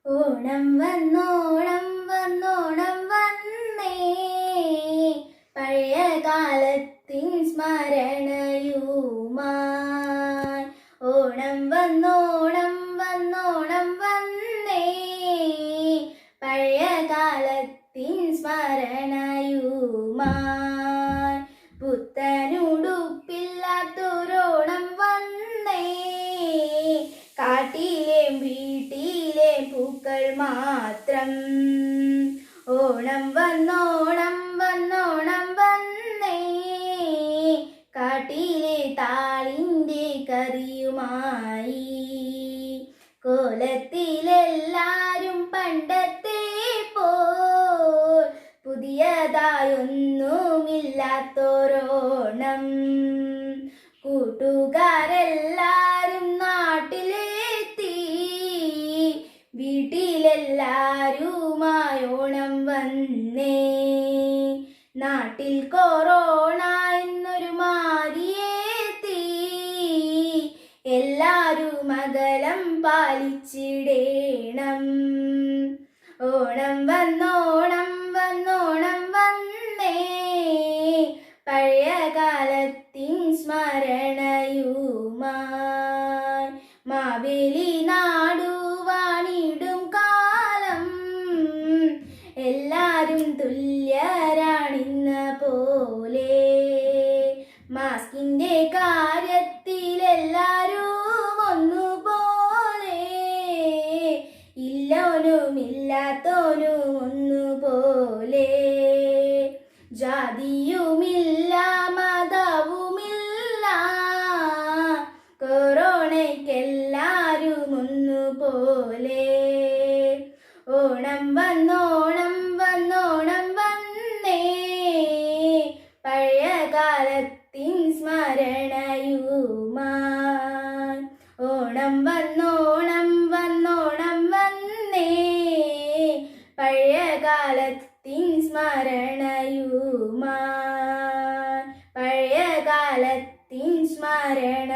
ഓണം വന്നോണം വന്നോണം വന്നേ, പഴയ കാലത്തിൻ സ്മരണയുമായി. ഓണം വന്നോണം വന്നോണം വന്നേ, പഴയ കാലത്തിൻ സ്മരണയുമായി. പുത്തനുടുപ്പില്ലാത്തൊരോണം വന്നേ, കാട്ടിലെ വീട്ടിലെ പൂക്കൾ മാത്രം. ഓണം വന്നോണം വന്നോണം വന്നേ, കാട്ടിലെ താളിൻ്റെ കറിയുമായി. കോലത്തിലെല്ലാരും പണ്ടത്തെ പോൽ പുതിയതായൊന്നുമില്ലാത്തോരോണം. കൂട്ടുകാരെല്ലാരും നാട്ടിലെത്തി, വീട്ടിലെല്ലാരുമായി ഓണം വന്നേ. നാട്ടിൽ കൊറോണ എന്നൊരു മാരിയെത്തി, എല്ലാരും അകലം പാലിച്ചിടേണം. ഓണം വന്നോണം വന്നോണം വന്നേ, പഴയ കാലത്തിൻ സ്മരണയുമായി. മാവേലി നാടുവാണിടും കാലം, എല്ലാരും തുല്യരാണിന്ന പോലെ. മാസ്കിന്റെ കാര്യത്തിലെല്ലാരും ഒന്നുപോലെ, ഇല്ലോനും ഇല്ലാത്തോനും ഒന്നുപോലെ. ജാതിയുമില്ല മതവുമില്ല, കൊറോണയ്ക്കെല്ലാരും ഒന്നുപോലെ. ഓണം വന്നോണം വന്നോണം വന്നേ, പഴയ കാലത്തിൻ സ്മരണയുമായി. ഓണം വന്നോണം വന്നോണം വന്നേ, പഴയ കാലത്തിൻ സ്മരണയുമായി. പഴയ കാലത്തിൻ സ്മരണ